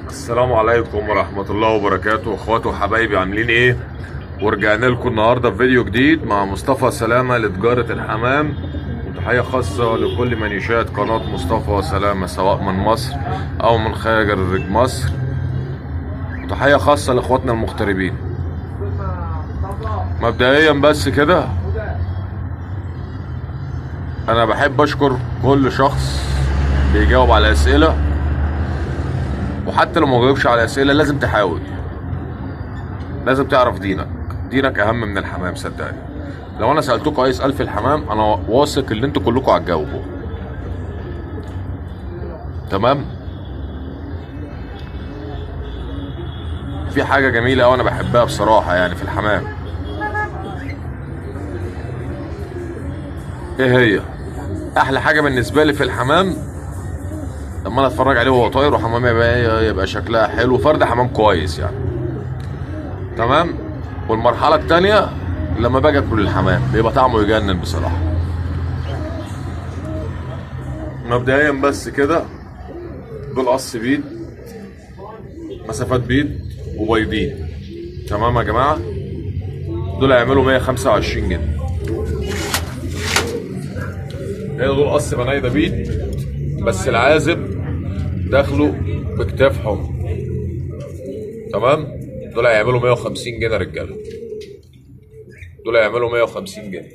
السلام عليكم ورحمة الله وبركاته، اخواتي وحبايبي، عاملين ايه؟ ورجعنا لكم النهارده بفيديو جديد مع مصطفى سلامة لتجارة الحمام، وتحية خاصة لكل من يشاهد قناة مصطفى سلامة سواء من مصر او من خارج مصر، وتحية خاصة لاخواتنا المغتربين. مبدئيا بس كده انا بحب اشكر كل شخص بيجاوب على اسئلة، وحتى لو ما جاوبش على اسئله لازم تحاول، لازم تعرف دينك اهم من الحمام. صدقني لو انا سالتكم اي سؤال في الحمام انا واثق ان انتوا كلكم هتجاوبوا. تمام. في حاجه جميله قوي انا بحبها بصراحه يعني في الحمام، ايه هي؟ احلى حاجه بالنسبه لي في الحمام لما انا اتفرج عليه وهو طاير، وحمام يبقى شكلها حلو، فرد حمام كويس يعني. تمام. والمرحله الثانيه لما باجي اكل الحمام بيبقى طعمه يجنن بصراحه. مبدئيا بس كده دول قص بيض، مسافات بيض وبيضين. تمام يا جماعه، دول هيعملوا 125 جنيه. هنا دول قص بنايده بيض بس العازب داخله بكتاف حمر. تمام. دول هيعملوا 150 جنيه يا رجاله، دول هيعملوا 150 جنيه.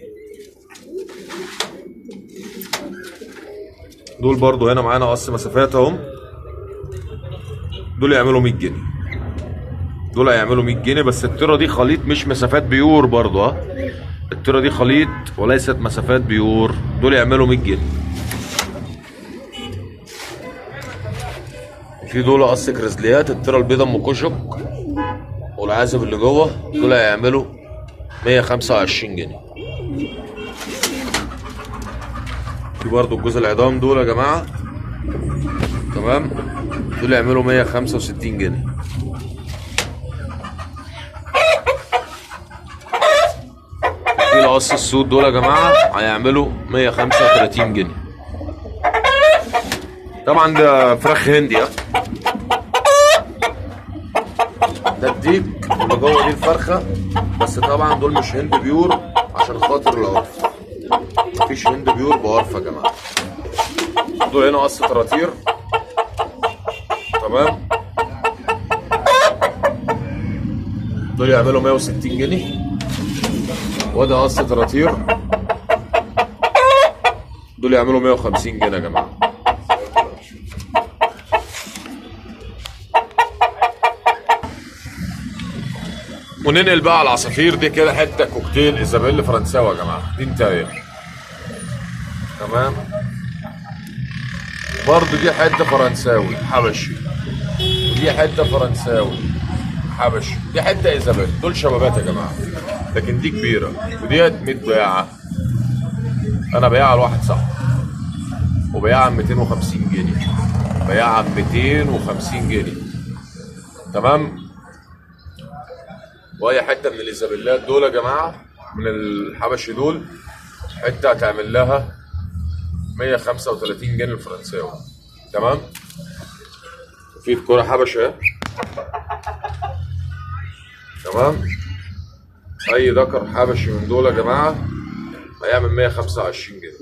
دول برضو هنا معانا قص مسافات اهم، دول يعملوا 100 جنيه. دول هيعملوا 100 جنيه بس التيره دي خليط مش مسافات بيور برضو، ها، التيره دي خليط وليست مسافات بيور. دول يعملوا 100 جنيه. في دول قص كريزليات، التيره البيضه ام كشك والعازب اللي جوه، دول هيعملوا 125 جنيه. في برضو الجوز العظام دول يا جماعه. تمام. دول يعملوا 165 جنيه. في القص السود دول يا جماعه هيعملوا 135 جنيه. طبعا ده فراخ هندي، ها، ده الديك اللي جوه دي الفرخه، بس طبعا دول مش هند بيور عشان خاطر العرف، مفيش هند بيور بعرف يا جماعه. دول هنا قص طراطير. تمام. دول يعملوا 160 جنيه. وده قص طراطير، دول يعملوا 150 جنيه يا جماعه. وننقل بقى على العصافير دي كده حته كوكتيل ايزابيل فرنساوي يا جماعه، دي انتايه. تمام. برضه دي حته فرنساوي حبشي، ودي حته فرنساوي حبشي، دي حته ايزابيل. دول شبابات يا جماعه، لكن دي كبيره، وديت متباعه. انا بياعها لواحد صاحبي وبياعها ب 250 جنيه، بياعها ب 250 جنيه. تمام. وهي حته من الايزابيلات دول يا جماعه، من الحبشي دول، حته هتعمل لها 135 جنيه الفرنساوي. تمام. في كوره حبشي اهي. تمام. اي ذكر حبشي من دول يا جماعه هيعمل 125 جنيه.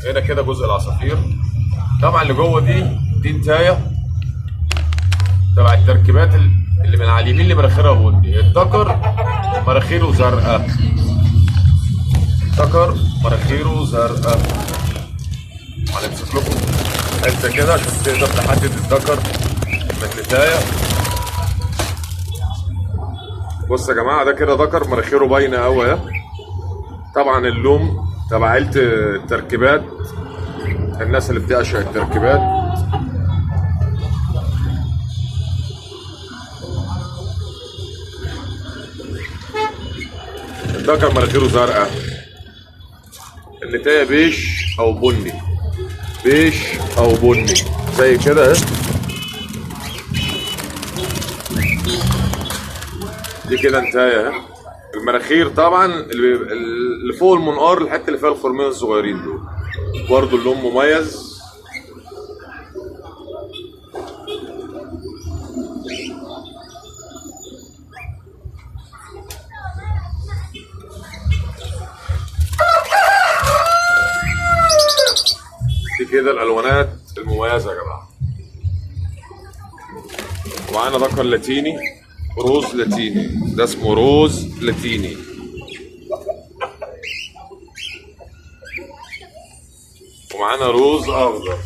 هنا كده جزء العصافير. طبعا اللي جوه دي انتايه تبع التركيبات اللي من على اليمين اللي مناخيرها بني. الذكر مناخيره زرقاء، الذكر مناخيره زرقاء. هنمسك لكم حته كده عشان تقدر تحدد الذكر من النتايه. بص يا جماعه، ده كده ذكر مناخيره باينه قوي اهي. طبعا اللون تبع عيله التركيبات، الناس اللي بتعشق التركيبات. الذكر مناخيره زرقاء، النتايه بيش او بني، بيش او بني زي كده اهي. دي كده انتهايه اهي. المناخير طبعا اللي فوق المنقار، الحته اللي فيها الخرمين الصغيرين دول برضه اللون مميز. دي كده الالوانات المميزه يا جماعه. ومعانا ذكر لاتيني، روز لاتيني، ده اسمه روز لاتيني. ومعانا روز اخضر.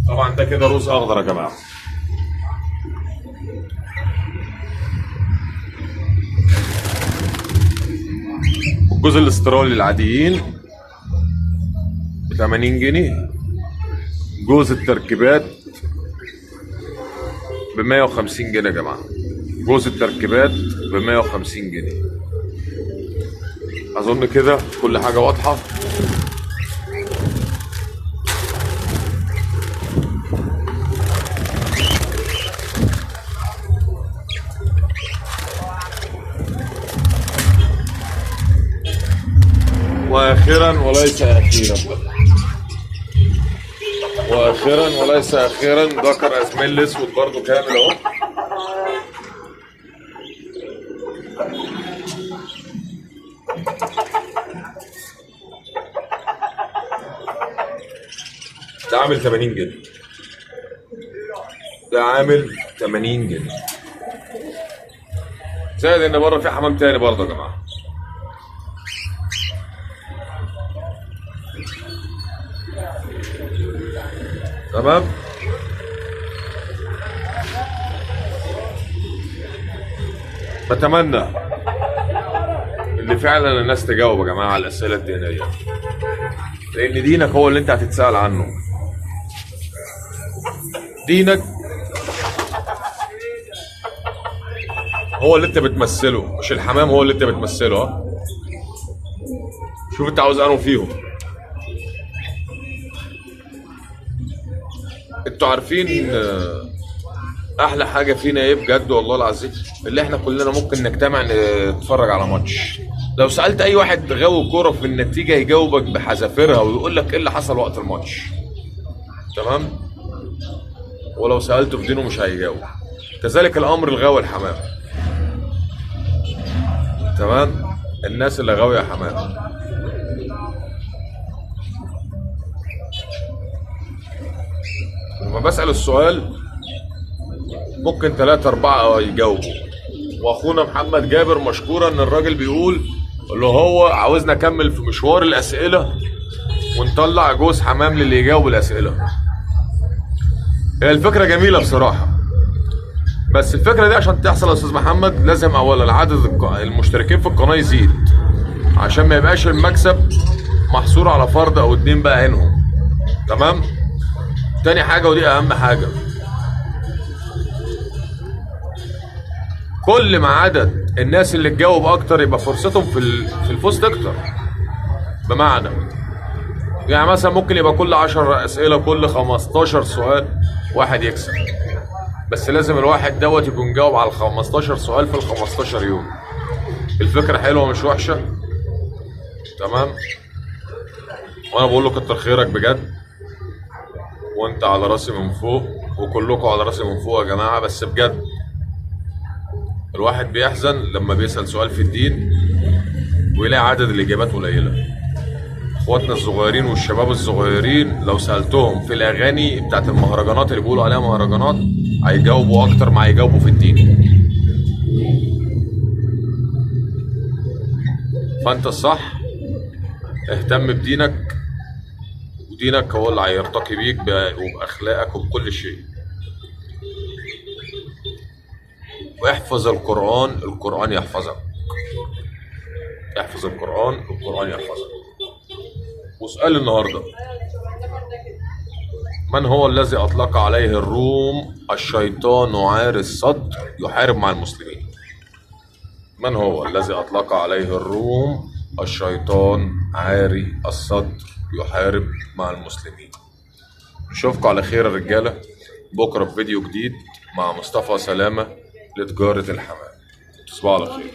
طبعا ده كده روز اخضر يا جماعه. الجوز الاسترالي العاديين ب 80 جنيه. جوز التركيبات ب 150 جنيه يا جماعه. جوز التركيبات ب 150 جنيه. اظن كده كل حاجه واضحه. واخيرا وليس اخيرا، واخيرا وليس اخيرا، ذكر اسمين الاسود برضه كامل اهو. ده عامل 80 جنيه. ده عامل 80 جنيه. زائد ان بره في حمام تاني برضه يا جماعه. تمام. بتمنى ان فعلا الناس تجاوب يا جماعه على الاسئله الدينيه، لان دينك هو اللي انت هتتسال عنه. دينك هو اللي انت بتمثله، مش الحمام هو اللي انت بتمثله. ها شوف انت عاوز انه فيهم. انتوا عارفين احلى حاجه فينا ايه بجد والله العظيم؟ اللي احنا كلنا ممكن نجتمع نتفرج على ماتش. لو سالت اي واحد غاوي كوره في النتيجه يجاوبك بحذافيرها ويقول لك ايه اللي حصل وقت الماتش. تمام. ولو سالته في دينه مش هيجاوب. كذلك الامر الغاوي الحمام. تمام. الناس اللي غاويه حمام لما بسأل السؤال ممكن 3 4 يجاوبوا. واخونا محمد جابر مشكورا ان الراجل بيقول اللي هو عاوزنا نكمل في مشوار الاسئله ونطلع جوز حمام للي يجاوب الاسئله. هي الفكره جميله بصراحه، بس الفكره دي عشان تحصل يا استاذ محمد لازم اولا عدد المشتركين في القناه يزيد، عشان ما يبقاش المكسب محصور على فرد او 2 بقى عينهم. تمام. تاني حاجه ودي اهم حاجه، كل ما عدد الناس اللي تجاوب اكتر يبقى فرصتهم في الفوز تكتر. بمعنى يعني مثلا ممكن يبقى كل 10 اسئله كل 15 سؤال واحد يكسب، بس لازم الواحد دوت يكون جاوب على ال 15 سؤال في ال 15 يوم. الفكره حلوه مش وحشه. تمام. وانا بقول له كتر خيرك بجد، وانت على راسي من فوق وكلكم على راسي من فوق يا جماعه. بس بجد الواحد بيحزن لما بيسأل سؤال في الدين ويلاقي عدد الإجابات قليلة. اخواتنا الصغيرين والشباب الصغيرين لو سألتهم في الأغاني بتاعت المهرجانات اللي بيقولوا عليها مهرجانات هيجاوبوا أكتر ما هيجاوبوا في الدين. فأنت الصح اهتم بدينك، ودينك هو اللي هيرتقي بيك وبأخلاقك وبكل شيء. واحفظ القرآن، القرآن يحفظك. احفظ القرآن، القرآن يحفظك. وسؤال النهارده: من هو الذي أطلق عليه الروم الشيطان عاري الصدر يحارب مع المسلمين؟ من هو الذي أطلق عليه الروم الشيطان عاري الصدر يحارب مع المسلمين؟ نشوفكم على خير يا رجاله بكره في فيديو جديد مع مصطفى سلامه لتجاره الحمام. تصبحوا على خير.